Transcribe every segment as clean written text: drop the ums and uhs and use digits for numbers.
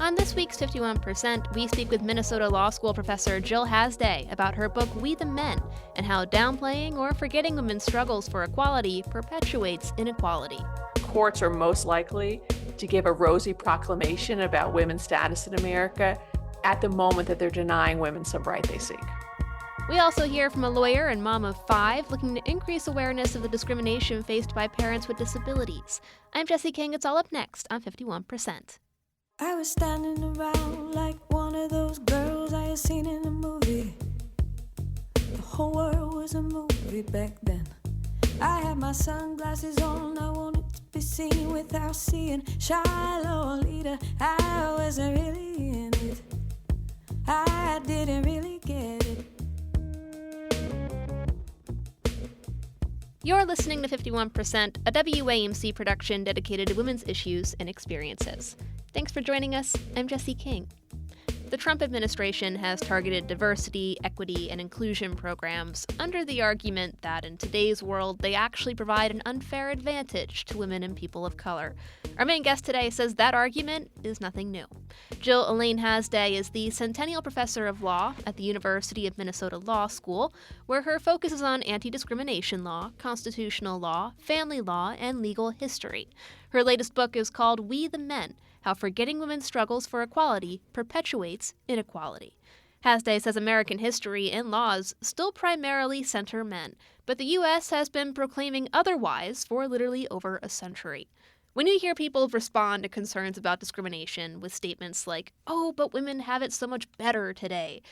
On this week's 51%, we speak with Minnesota Law School professor Jill Hasday about her book We the Men and how downplaying or forgetting women's struggles for equality perpetuates inequality. Courts are most likely to give a rosy proclamation about women's status in America at the moment that they're denying women some right they seek. We also hear from a lawyer and mom of 5 looking to increase awareness of the discrimination faced by parents with disabilities. I'm Jessie King. It's all up next on 51%. I was standing around like one of those girls I had seen in a movie. The whole world was a movie back then. I had my sunglasses on, I wanted to be seen without seeing. Shallow leader, I wasn't really in it. I didn't really get it. You're listening to 51%, a WAMC production dedicated to women's issues and experiences. Thanks for joining us. I'm Jessie King. The Trump administration has targeted diversity, equity, and inclusion programs under the argument that in today's world they actually provide an unfair advantage to women and people of color. Our main guest today says that argument is nothing new. Jill Elaine Hasday is the Centennial Professor of Law at the University of Minnesota Law School, where her focus is on anti-discrimination law, constitutional law, family law, and legal history. Her latest book is called We the Men: How Forgetting Women's Struggles for Equality Perpetuates Inequality. Hasday says American history and laws still primarily center men, but the U.S. has been proclaiming otherwise for literally over a century. When you hear people respond to concerns about discrimination with statements like, "Oh, but women have it so much better today,"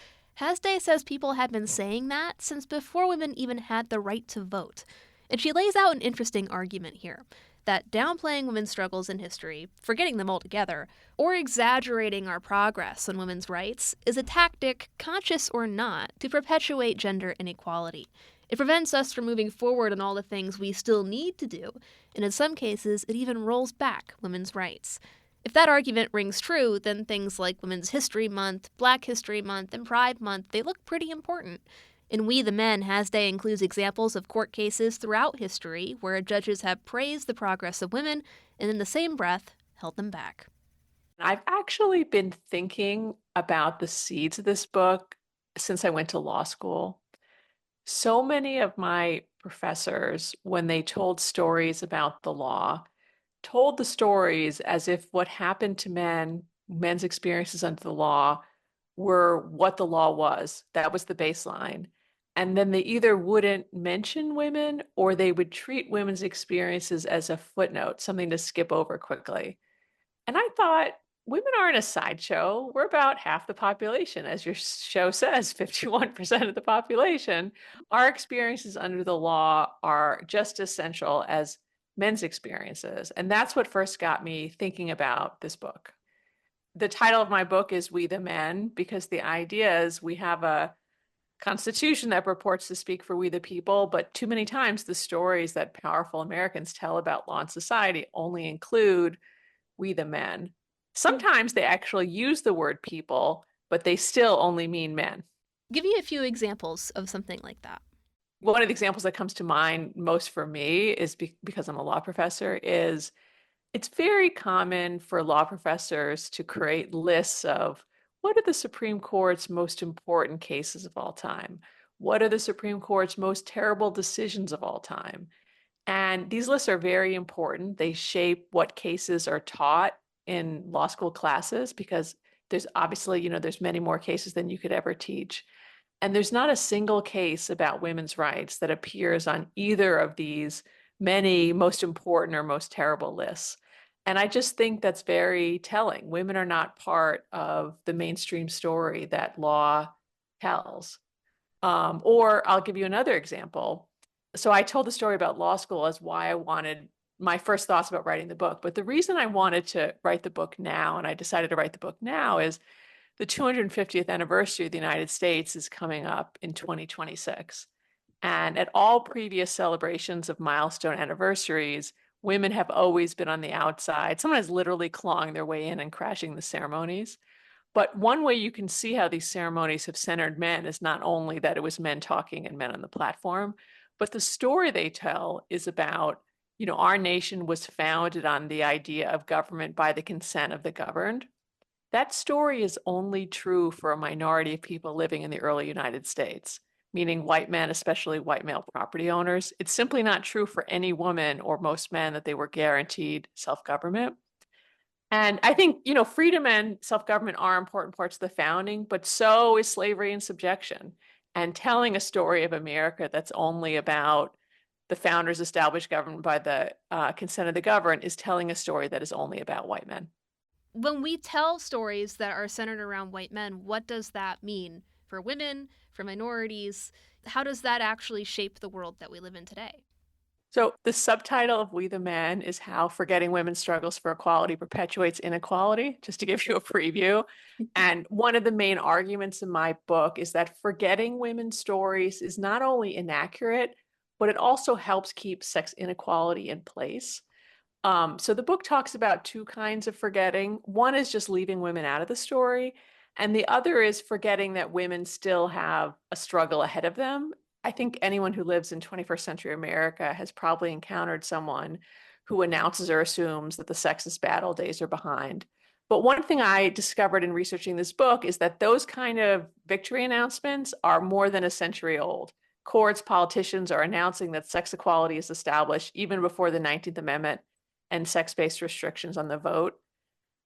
Hasday says people have been saying that since before women even had the right to vote. And she lays out an interesting argument here, that downplaying women's struggles in history, forgetting them altogether, or exaggerating our progress on women's rights is a tactic, conscious or not, to perpetuate gender inequality. It prevents us from moving forward on all the things we still need to do, and in some cases, it even rolls back women's rights. If that argument rings true, then things like Women's History Month, Black History Month, and Pride Month, they look pretty important. In We the Men, Hasday includes examples of court cases throughout history where judges have praised the progress of women and in the same breath held them back. I've actually been thinking about the seeds of this book since I went to law school. So many of my professors, when they told stories about the law, told the stories as if what happened to men's experiences under the law, were what the law was. That was the baseline. And then they either wouldn't mention women or they would treat women's experiences as a footnote, something to skip over quickly. And I thought, women aren't a sideshow. We're about half the population. As your show says, 51% of the population. Our experiences under the law are just as essential as men's experiences. And that's what first got me thinking about this book. The title of my book is We the Men, because the idea is we have a constitution that purports to speak for we the people, but too many times the stories that powerful Americans tell about law and society only include we the men. Sometimes they actually use the word people, but they still only mean men. Give me a few examples of something like that. One of the examples that comes to mind most for me is because I'm a law professor, is it's very common for law professors to create lists of what are the Supreme Court's most important cases of all time? What are the Supreme Court's most terrible decisions of all time? And these lists are very important. They shape what cases are taught in law school classes because there's obviously, there's many more cases than you could ever teach. And there's not a single case about women's rights that appears on either of these many most important or most terrible lists. And I just think that's very telling. Women are not part of the mainstream story that law tells. Or I'll give you another example. So I told the story about law school as why I wanted my first thoughts about writing the book. But the reason I wanted to write the book now, and I decided to write the book now, is the 250th anniversary of the United States is coming up in 2026. And at all previous celebrations of milestone anniversaries, women have always been on the outside, sometimes literally clawing their way in and crashing the ceremonies. But one way you can see how these ceremonies have centered men is not only that it was men talking and men on the platform, but the story they tell is about our nation was founded on the idea of government by the consent of the governed. That story is only true for a minority of people living in the early United States, meaning white men, especially white male property owners. It's simply not true for any woman or most men that they were guaranteed self-government. And I think, freedom and self-government are important parts of the founding, but so is slavery and subjection. And telling a story of America that's only about the founders established government by the consent of the governed is telling a story that is only about white men. When we tell stories that are centered around white men, what does that mean for women, for minorities? How does that actually shape the world that we live in today? So the subtitle of We the Men is How Forgetting Women's Struggles for Equality Perpetuates Inequality, just to give you a preview. And one of the main arguments in my book is that forgetting women's stories is not only inaccurate, but it also helps keep sex inequality in place. So the book talks about two kinds of forgetting. One is just leaving women out of the story, and the other is forgetting that women still have a struggle ahead of them. I think anyone who lives in 21st century America has probably encountered someone who announces or assumes that the sexist battle days are behind. But one thing I discovered in researching this book is that those kind of victory announcements are more than a century old. Courts, politicians are announcing that sex equality is established even before the 19th Amendment and sex-based restrictions on the vote.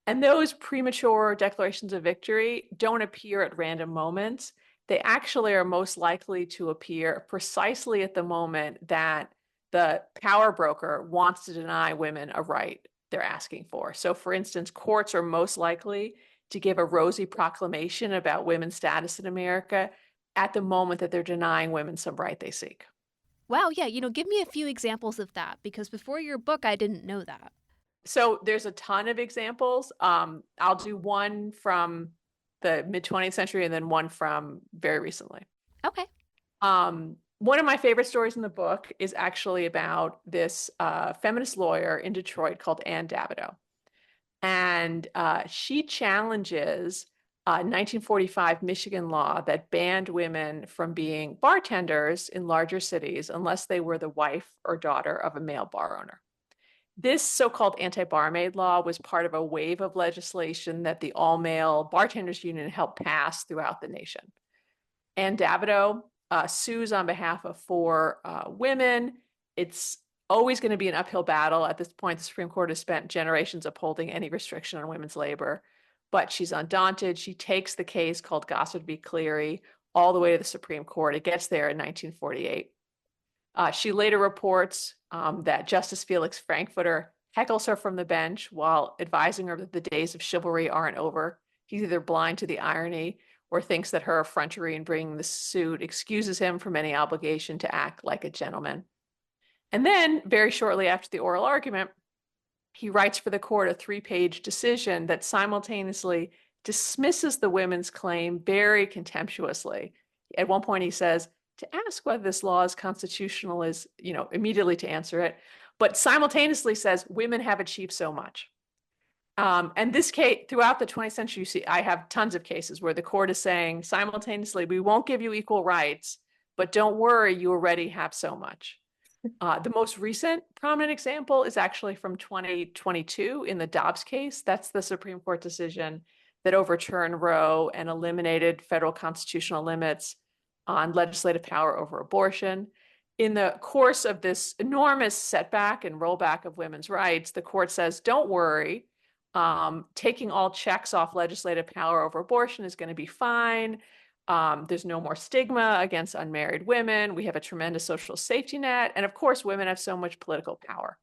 And those premature declarations of victory don't appear at random moments. They actually are most likely to appear precisely at the moment that the power broker wants to deny women a right they're asking for. So for instance, courts are most likely to give a rosy proclamation about women's status in America at the moment that they're denying women some right they seek. Wow, yeah, give me a few examples of that, because before your book, I didn't know that. So there's a ton of examples. I'll do one from the mid 20th century and then one from very recently. Okay. One of my favorite stories in the book is actually about this feminist lawyer in Detroit called Ann Davidow. And she challenges 1945 Michigan law that banned women from being bartenders in larger cities unless they were the wife or daughter of a male bar owner. This so-called anti-barmaid law was part of a wave of legislation that the all-male bartenders union helped pass throughout the nation. Ann Davidow sues on behalf of four women. It's always going to be an uphill battle. At this point, the Supreme Court has spent generations upholding any restriction on women's labor, but she's undaunted. She takes the case called Gossard v. Cleary all the way to the Supreme Court. It gets there in 1948. She later reports that Justice Felix Frankfurter heckles her from the bench while advising her that the days of chivalry aren't over. He's either blind to the irony or thinks that her effrontery in bringing the suit excuses him from any obligation to act like a gentleman. And then, very shortly after the oral argument, he writes for the court a 3-page decision that simultaneously dismisses the women's claim very contemptuously. At one point, he says, to ask whether this law is constitutional is, immediately to answer it, but simultaneously says women have achieved so much. And this case, throughout the 20th century, you see, I have tons of cases where the court is saying simultaneously, we won't give you equal rights, but don't worry, you already have so much. The most recent prominent example is actually from 2022 in the Dobbs case. That's the Supreme Court decision that overturned Roe and eliminated federal constitutional limits on legislative power over abortion. In the course of this enormous setback and rollback of women's rights, the court says, don't worry, taking all checks off legislative power over abortion is going to be fine. There's no more stigma against unmarried women. We have a tremendous social safety net. And of course, women have so much political power.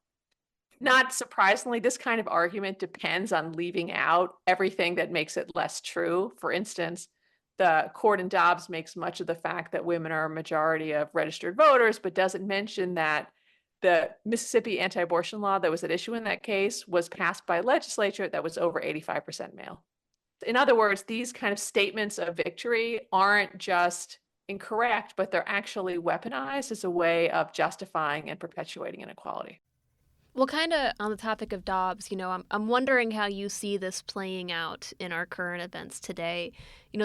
Not surprisingly, this kind of argument depends on leaving out everything that makes it less true. For instance, the court in Dobbs makes much of the fact that women are a majority of registered voters, but doesn't mention that the Mississippi anti-abortion law that was at issue in that case was passed by a legislature that was over 85% male. In other words, these kind of statements of victory aren't just incorrect, but they're actually weaponized as a way of justifying and perpetuating inequality. Well, kind of on the topic of Dobbs, I'm wondering how you see this playing out in our current events today.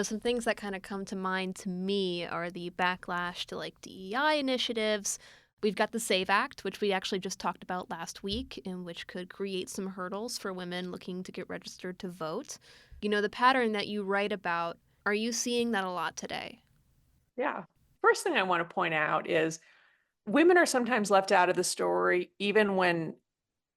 Some things that kind of come to mind to me are the backlash to DEI initiatives, We've got the SAVE Act, which we actually just talked about last week, and which could create some hurdles for women looking to get registered to vote. The pattern that you write about, are you seeing that a lot today? Yeah. First thing I want to point out is women are sometimes left out of the story, even when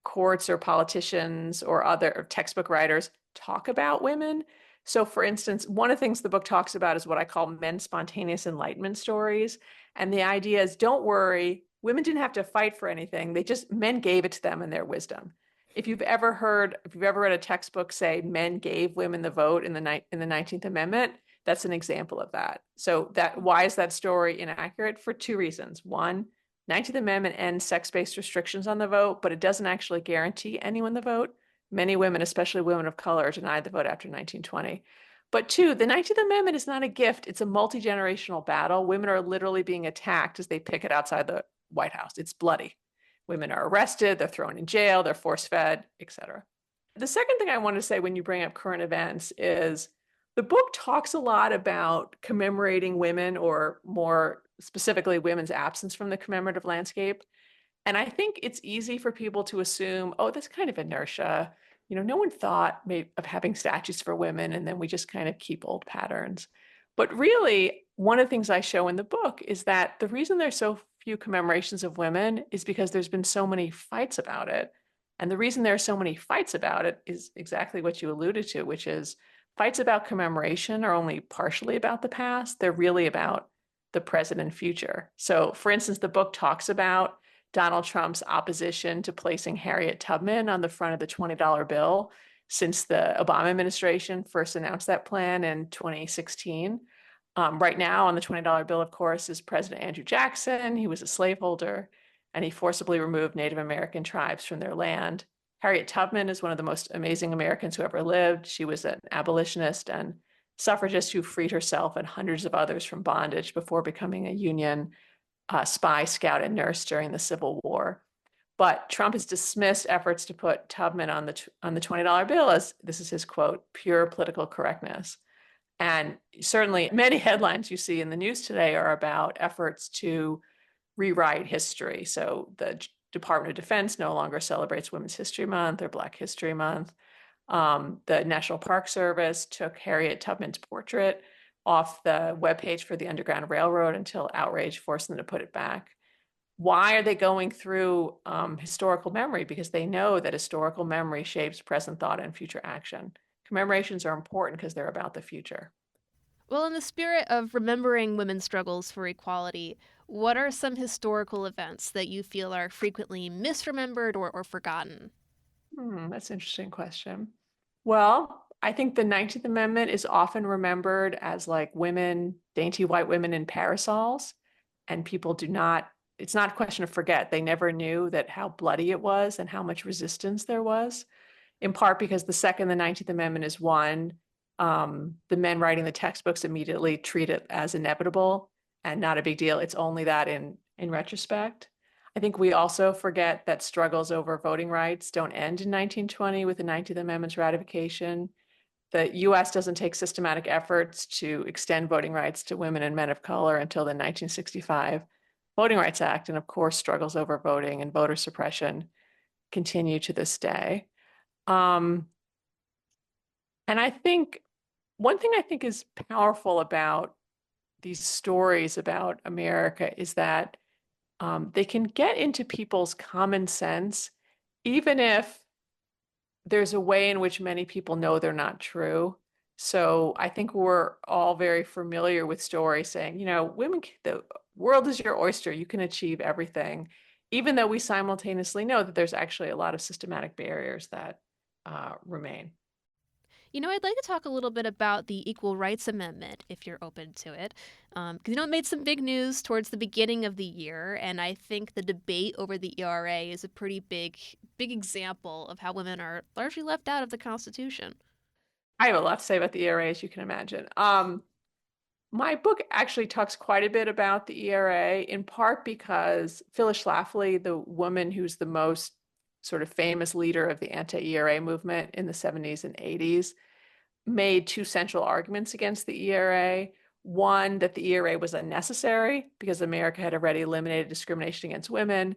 courts or politicians or other textbook writers talk about women. So, for instance, one of the things the book talks about is what I call men's spontaneous enlightenment stories. And the idea is, don't worry, women didn't have to fight for anything. Men gave it to them in their wisdom. If you've ever read a textbook say men gave women the vote in the 19th Amendment, that's an example of that. So why is that story inaccurate? For two reasons. One, 19th Amendment ends sex-based restrictions on the vote, but it doesn't actually guarantee anyone the vote. Many women, especially women of color, are denied the vote after 1920. But two, the 19th Amendment is not a gift. It's a multi-generational battle. Women are literally being attacked as they picket outside the White House. It's bloody. Women are arrested, they're thrown in jail, they're force-fed, etc. The second thing I want to say when you bring up current events is the book talks a lot about commemorating women, or more specifically, women's absence from the commemorative landscape. And I think it's easy for people to assume, oh, that's kind of inertia. No one thought of having statues for women, and then we just kind of keep old patterns. But really, one of the things I show in the book is that the reason there's so few commemorations of women is because there's been so many fights about it. And the reason there are so many fights about it is exactly what you alluded to, which is fights about commemoration are only partially about the past. They're really about the present and future. So, for instance, the book talks about Donald Trump's opposition to placing Harriet Tubman on the front of the $20 bill since the Obama administration first announced that plan in 2016. Right now on the $20 bill, of course, is President Andrew Jackson. He was a slaveholder, and he forcibly removed Native American tribes from their land. Harriet Tubman is one of the most amazing Americans who ever lived. She was an abolitionist and suffragist who freed herself and hundreds of others from bondage before becoming a Union spy, scout, and nurse during the Civil War. But Trump has dismissed efforts to put Tubman on the $20 bill as, this is his quote, pure political correctness. And certainly many headlines you see in the news today are about efforts to rewrite history. So the Department of Defense no longer celebrates Women's History Month or Black History Month. The National Park Service took Harriet Tubman's portrait off the webpage for the Underground Railroad until outrage forced them to put it back. Why are they going through historical memory? Because they know that historical memory shapes present thought and future action. Commemorations are important because they're about the future. Well, in the spirit of remembering women's struggles for equality, what are some historical events that you feel are frequently misremembered or forgotten? That's an interesting question. Well, I think the 19th Amendment is often remembered as like women, dainty white women in parasols, and people it's not a question of forget. They never knew that how bloody it was and how much resistance there was, in part because the second the 19th Amendment is won, the men writing the textbooks immediately treat it as inevitable and not a big deal. It's only that in retrospect. I think we also forget that struggles over voting rights don't end in 1920 with the 19th Amendment's ratification. The US doesn't take systematic efforts to extend voting rights to women and men of color until the 1965 Voting Rights Act. And of course, struggles over voting and voter suppression continue to this day. And I think one thing I think is powerful about these stories about America is that they can get into people's common sense, even if there's a way in which many people know they're not true. So I think we're all very familiar with stories saying, women, the world is your oyster. You can achieve everything, even though we simultaneously know that there's actually a lot of systematic barriers that remain. I'd like to talk a little bit about the Equal Rights Amendment, if you're open to it. Because, it made some big news towards the beginning of the year, and I think the debate over the ERA is a pretty big example of how women are largely left out of the Constitution. I have a lot to say about the ERA, as you can imagine. My book actually talks quite a bit about the ERA, in part because Phyllis Schlafly, the woman who's the most sort of famous leader of the anti-ERA movement in the 70s and 80s, made two central arguments against the ERA. One, that the ERA was unnecessary because America had already eliminated discrimination against women.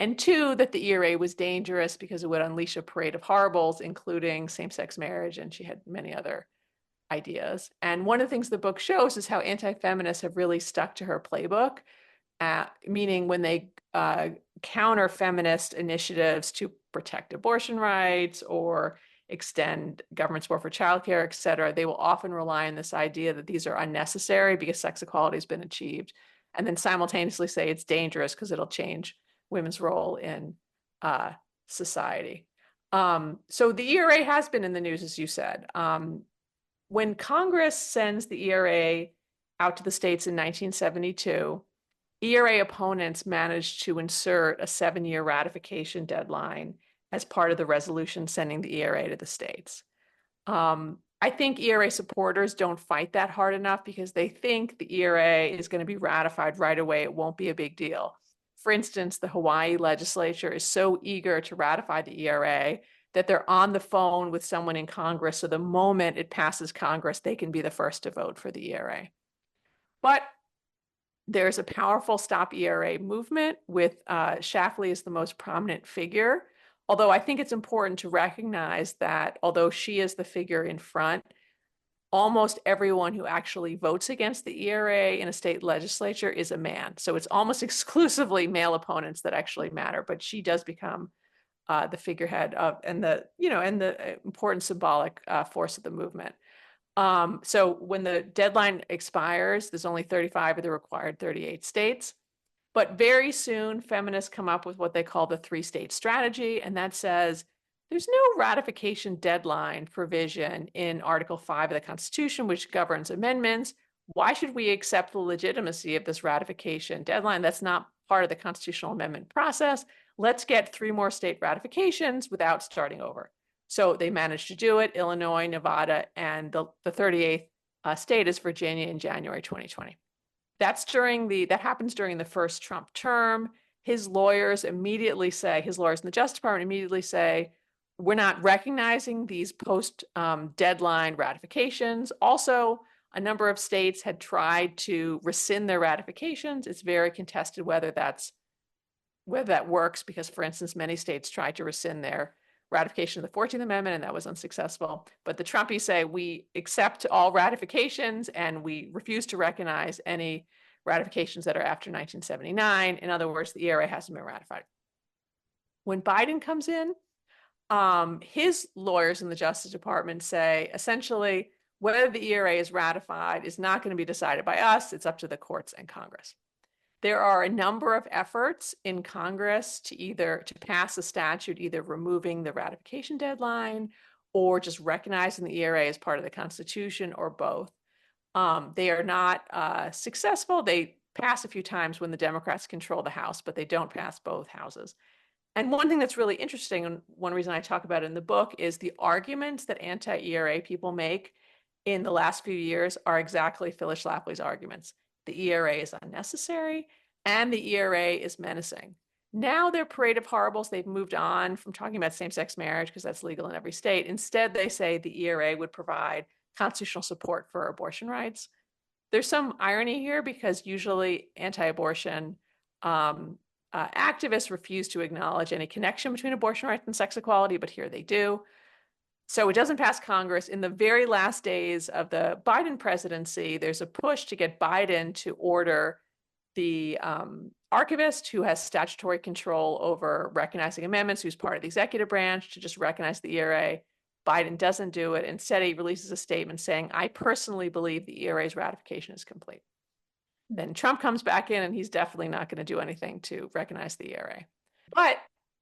And two, that the ERA was dangerous because it would unleash a parade of horribles, including same-sex marriage, and she had many other ideas. And one of the things the book shows is how anti-feminists have really stuck to her playbook, meaning when they counter feminist initiatives to protect abortion rights or extend government support for childcare, et cetera, they will often rely on this idea that these are unnecessary because sex equality has been achieved, and then simultaneously say it's dangerous because it'll change women's role in society. So the ERA has been in the news, as you said. When Congress sends the ERA out to the states in 1972, ERA opponents managed to insert a 7-year ratification deadline as part of the resolution sending the ERA to the states. I think ERA supporters don't fight that hard enough because they think the ERA is going to be ratified right away. It won't be a big deal. For instance, the Hawaii legislature is so eager to ratify the ERA that they're on the phone with someone in Congress. So the moment it passes Congress, they can be the first to vote for the ERA. But there's a powerful Stop ERA movement with Shafley as the most prominent figure. Although I think it's important to recognize that although she is the figure in front, almost everyone who actually votes against the ERA in a state legislature is a man. So it's almost exclusively male opponents that actually matter, but she does become the figurehead of and the important symbolic force of the movement. So when the deadline expires, there's only 35 of the required 38 states. But very soon, feminists come up with what they call the 3-state strategy, and that says there's no ratification deadline provision in Article 5 of the Constitution, which governs amendments. Why should we accept the legitimacy of this ratification deadline? That's not part of the constitutional amendment process. Let's get 3 more state ratifications without starting over. So they managed to do it. Illinois, Nevada, and the 38th state is Virginia in January 2020. That happens during the first Trump term. His lawyers in the Justice Department immediately say, we're not recognizing these post-deadline ratifications. Also, a number of states had tried to rescind their ratifications. It's very contested whether that works because, for instance, many states tried to rescind their ratification of the 14th Amendment, and that was unsuccessful. But the Trumpies say we accept all ratifications and we refuse to recognize any ratifications that are after 1979. In other words, the ERA hasn't been ratified. When Biden comes in, his lawyers in the Justice Department say essentially whether the ERA is ratified is not going to be decided by us. It's up to the courts and Congress. There are a number of efforts in Congress to pass a statute, either removing the ratification deadline or just recognizing the ERA as part of the Constitution, or both. They are not successful. They pass a few times when the Democrats control the House, but they don't pass both houses. And one thing that's really interesting, and one reason I talk about it in the book, is the arguments that anti-ERA people make in the last few years are exactly Phyllis Schlafly's arguments. The ERA is unnecessary, and the ERA is menacing. Now they're parade of horribles. They've moved on from talking about same-sex marriage because that's legal in every state. Instead, they say the ERA would provide constitutional support for abortion rights. There's some irony here because usually anti-abortion activists refuse to acknowledge any connection between abortion rights and sex equality, but here they do. So it doesn't pass Congress. In the very last days of the Biden presidency, there's a push to get Biden to order the archivist, who has statutory control over recognizing amendments, who's part of the executive branch, to just recognize the ERA. Biden doesn't do it. Instead, he releases a statement saying, I personally believe the ERA's ratification is complete. Then Trump comes back in, and he's definitely not going to do anything to recognize the ERA. But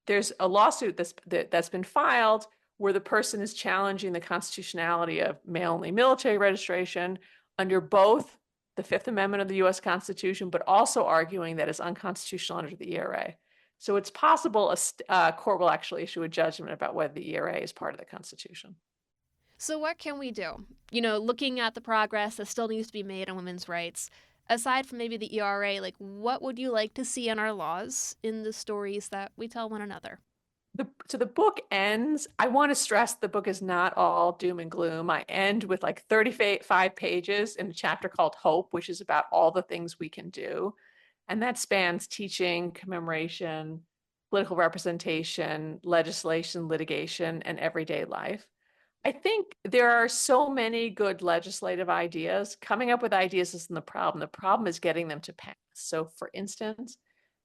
there's a lawsuit that's been filed where the person is challenging the constitutionality of male-only military registration under both the Fifth Amendment of the U.S. Constitution, but also arguing that it's unconstitutional under the ERA. So it's possible a court will actually issue a judgment about whether the ERA is part of the Constitution. So what can we do? Looking at the progress that still needs to be made on women's rights, aside from maybe the ERA, what would you like to see in our laws in the stories that we tell one another? So the book ends, I want to stress the book is not all doom and gloom. I end with like 35 pages in a chapter called Hope, which is about all the things we can do. And that spans teaching, commemoration, political representation, legislation, litigation, and everyday life. I think there are so many good legislative ideas. Coming up with ideas isn't the problem. The problem is getting them to pass. So, for instance,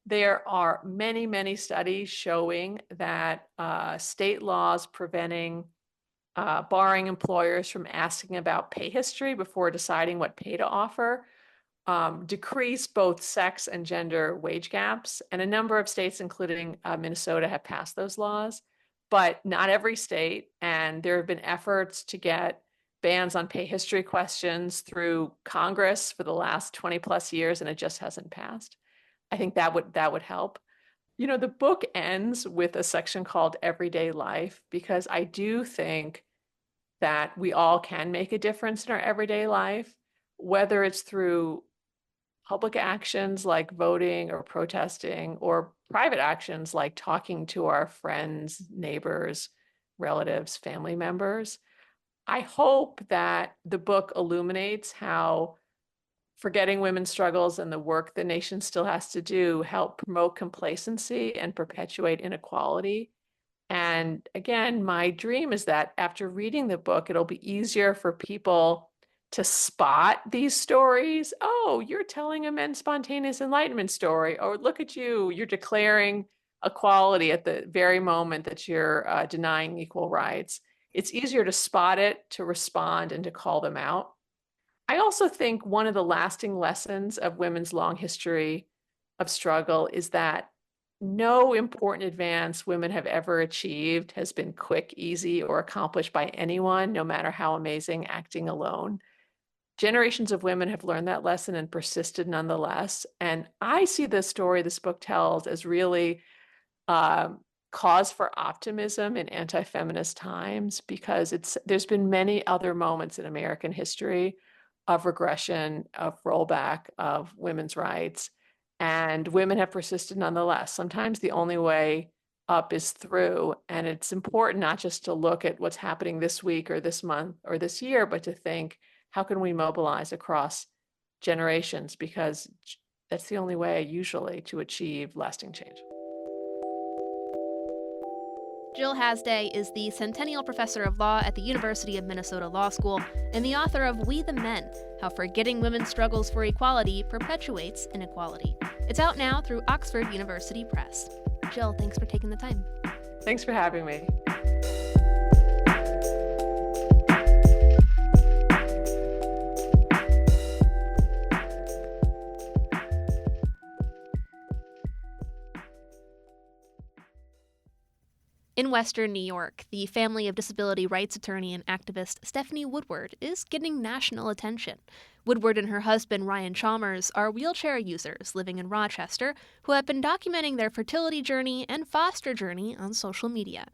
there are many, many studies showing that state laws preventing barring employers from asking about pay history before deciding what pay to offer decrease both sex and gender wage gaps. And a number of states, including Minnesota, have passed those laws, but not every state. And there have been efforts to get bans on pay history questions through Congress for the last 20 plus years, and it just hasn't passed. I think that would help. The book ends with a section called Everyday Life, because I do think that we all can make a difference in our everyday life, whether it's through public actions like voting or protesting, or private actions like talking to our friends, neighbors, relatives, family members. I hope that the book illuminates how forgetting women's struggles and the work the nation still has to do help promote complacency and perpetuate inequality. And again, my dream is that after reading the book, it'll be easier for people to spot these stories. Oh, you're telling a men's spontaneous enlightenment story. Or look at you, you're declaring equality at the very moment that you're denying equal rights. It's easier to spot it, to respond, and to call them out. I also think one of the lasting lessons of women's long history of struggle is that no important advance women have ever achieved has been quick, easy, or accomplished by anyone, no matter how amazing, acting alone. Generations of women have learned that lesson and persisted nonetheless. And I see the story this book tells as really cause for optimism in anti-feminist times, because there's been many other moments in American history of regression, of rollback of women's rights, and women have persisted nonetheless. Sometimes the only way up is through, and it's important not just to look at what's happening this week or this month or this year, but to think, how can we mobilize across generations? Because that's the only way usually to achieve lasting change. Jill Hasday is the Centennial Professor of Law at the University of Minnesota Law School and the author of We the Men: How Forgetting Women's Struggles for Equality Perpetuates Inequality. It's out now through Oxford University Press. Jill, thanks for taking the time. Thanks for having me. In Western New York, the family of disability rights attorney and activist Stephanie Woodward is getting national attention. Woodward and her husband Ryan Chalmers are wheelchair users living in Rochester who have been documenting their fertility journey and foster journey on social media.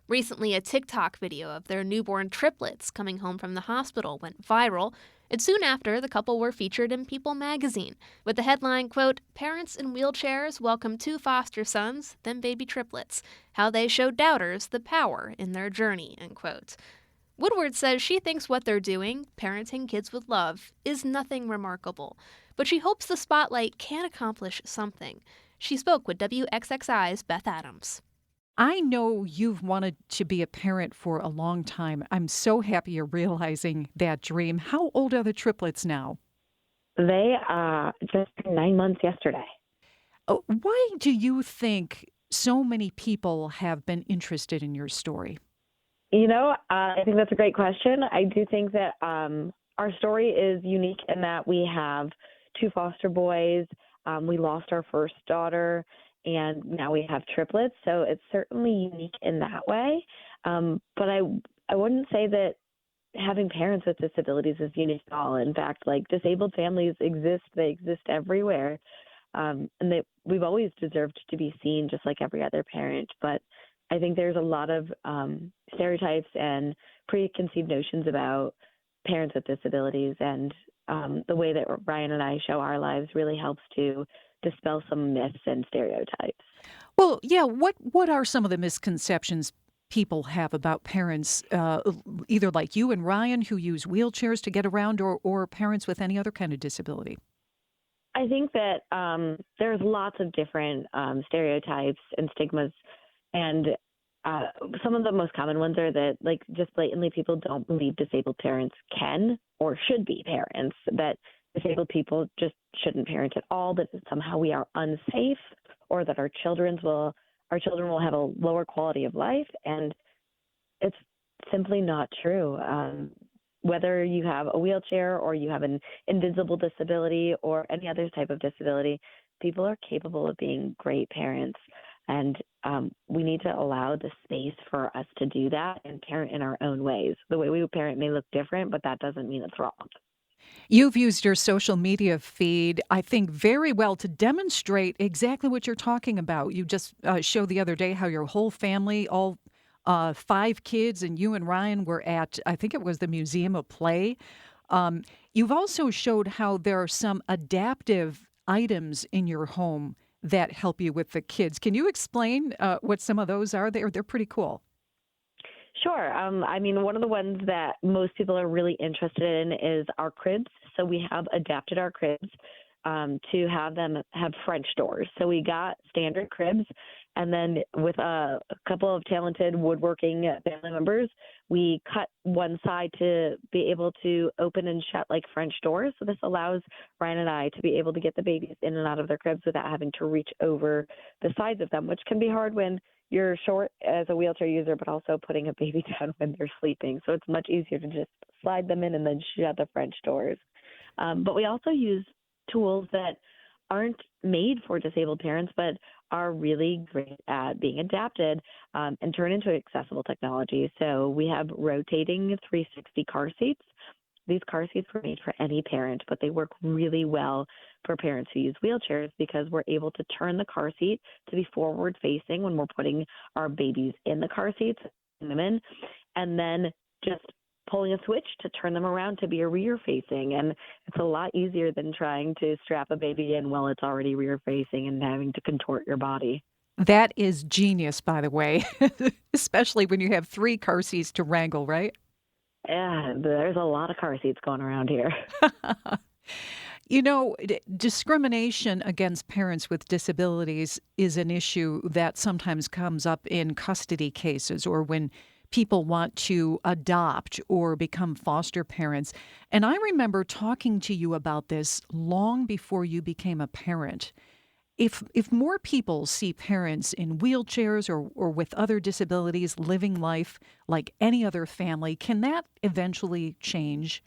Recently, a TikTok video of their newborn triplets coming home from the hospital went viral, and soon after, the couple were featured in People magazine with the headline, quote, "Parents in wheelchairs welcome 2 foster sons, then baby triplets. How they show doubters the power in their journey," end quote. Woodward says she thinks what they're doing, parenting kids with love, is nothing remarkable, but she hopes the spotlight can accomplish something. She spoke with WXXI's Beth Adams. I know you've wanted to be a parent for a long time. I'm so happy you're realizing that dream. How old are the triplets now? They just turned 9 months yesterday. Why do you think so many people have been interested in your story? I think that's a great question. I do think that our story is unique in that we have 2 foster boys. We lost our first daughter, and now we have triplets. So it's certainly unique in that way. But I wouldn't say that having parents with disabilities is unique at all. In fact, disabled families exist. They exist everywhere. And we've always deserved to be seen just like every other parent. But I think there's a lot of stereotypes and preconceived notions about parents with disabilities. And the way that Ryan and I show our lives really helps to dispel some myths and stereotypes. Well, yeah, what are some of the misconceptions people have about parents, either like you and Ryan, who use wheelchairs to get around, or parents with any other kind of disability? I think that there's lots of different stereotypes and stigmas, and uh, some of the most common ones are that, like, just blatantly people don't believe disabled parents can or should be parents, that disabled people just shouldn't parent at all, that somehow we are unsafe, or that our children will have a lower quality of life, and it's simply not true. Whether you have a wheelchair or you have an invisible disability or any other type of disability, people are capable of being great parents. And we need to allow the space for us to do that and parent in our own ways. The way we parent may look different, but that doesn't mean it's wrong. You've used your social media feed, I think, very well to demonstrate exactly what you're talking about. You just showed the other day how your whole family, all 5 kids, and you and Ryan were at, I think it was the Museum of Play. You've also showed how there are some adaptive items in your home that help you with the kids. Can you explain what some of those are? They're pretty cool. Sure. I mean, one of the ones that most people are really interested in is our cribs. So we have adapted our cribs to have them have French doors. So we got standard cribs, and then with a couple of talented woodworking family members, we cut one side to be able to open and shut like French doors. So this allows Ryan and I to be able to get the babies in and out of their cribs without having to reach over the sides of them, which can be hard when you're short as a wheelchair user, but also putting a baby down when they're sleeping. So it's much easier to just slide them in and then shut the French doors. But we also use tools that aren't made for disabled parents, but are really great at being adapted and turn into accessible technology. So we have rotating 360 car seats. These car seats were made for any parent, but they work really well for parents who use wheelchairs because we're able to turn the car seat to be forward facing when we're putting our babies in the car seats, them in, and then just pulling a switch to turn them around to be a rear facing. And it's a lot easier than trying to strap a baby in while it's already rear facing and having to contort your body. That is genius, by the way, especially when you have 3 car seats to wrangle, right? Yeah, there's a lot of car seats going around here. You know, discrimination against parents with disabilities is an issue that sometimes comes up in custody cases or when people want to adopt or become foster parents. And I remember talking to you about this long before you became a parent. If more people see parents in wheelchairs or with other disabilities living life like any other family, can that eventually change?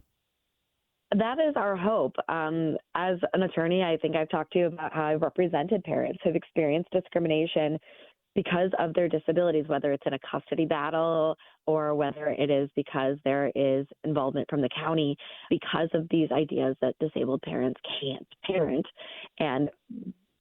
That is our hope. As an attorney, I think I've talked to you about how I've represented parents who've experienced discrimination because of their disabilities, whether it's in a custody battle or whether it is because there is involvement from the county because of these ideas that disabled parents can't parent. And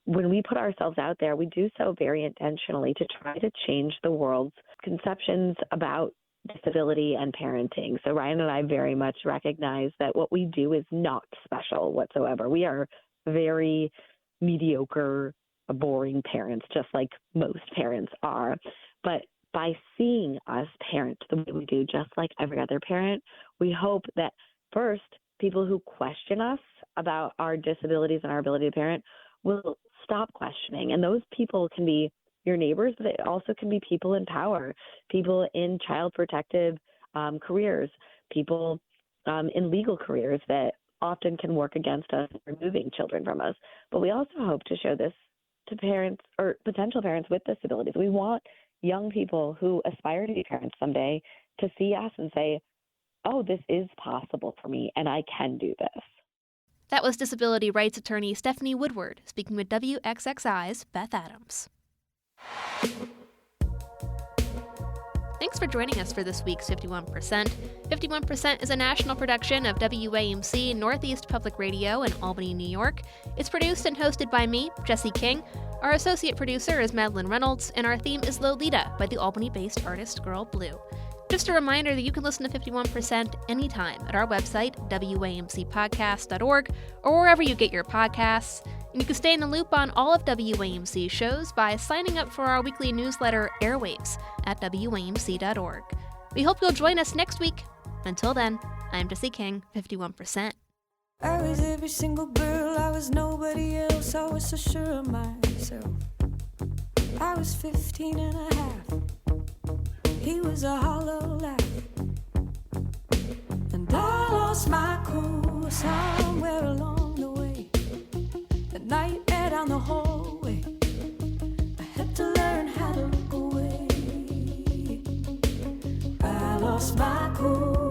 when we put ourselves out there, we do so very intentionally to try to change the world's conceptions about disability and parenting. So Ryan and I very much recognize that what we do is not special whatsoever. We are very mediocre, boring parents, just like most parents are. But by seeing us parent the way we do, just like every other parent, we hope that first, people who question us about our disabilities and our ability to parent will stop questioning. And those people can be your neighbors, but it also can be people in power, people in child protective careers, people in legal careers that often can work against us, removing children from us. But we also hope to show this to parents or potential parents with disabilities. We want young people who aspire to be parents someday to see us and say, oh, this is possible for me and I can do this. That was disability rights attorney Stephanie Woodward speaking with WXXI's Beth Adams. Thanks for joining us for this week's 51%. 51% is a national production of WAMC Northeast Public Radio in Albany, New York. It's produced and hosted by me, Jesse King. Our associate producer is Madeline Reynolds, and our theme is Lolita by the Albany-based artist Girl Blue. Just a reminder that you can listen to 51% anytime at our website, wamcpodcast.org, or wherever you get your podcasts. And you can stay in the loop on all of WAMC shows by signing up for our weekly newsletter, Airwaves, at wamc.org. We hope you'll join us next week. Until then, I'm Jessie King, 51%. I was every single girl, I was nobody else, I was so sure of myself. I was 15 and a half, he was a hollow laugh. And I lost my cool somewhere along the way. The nightmare down the hallway, I had to learn how to look away. I lost my cool.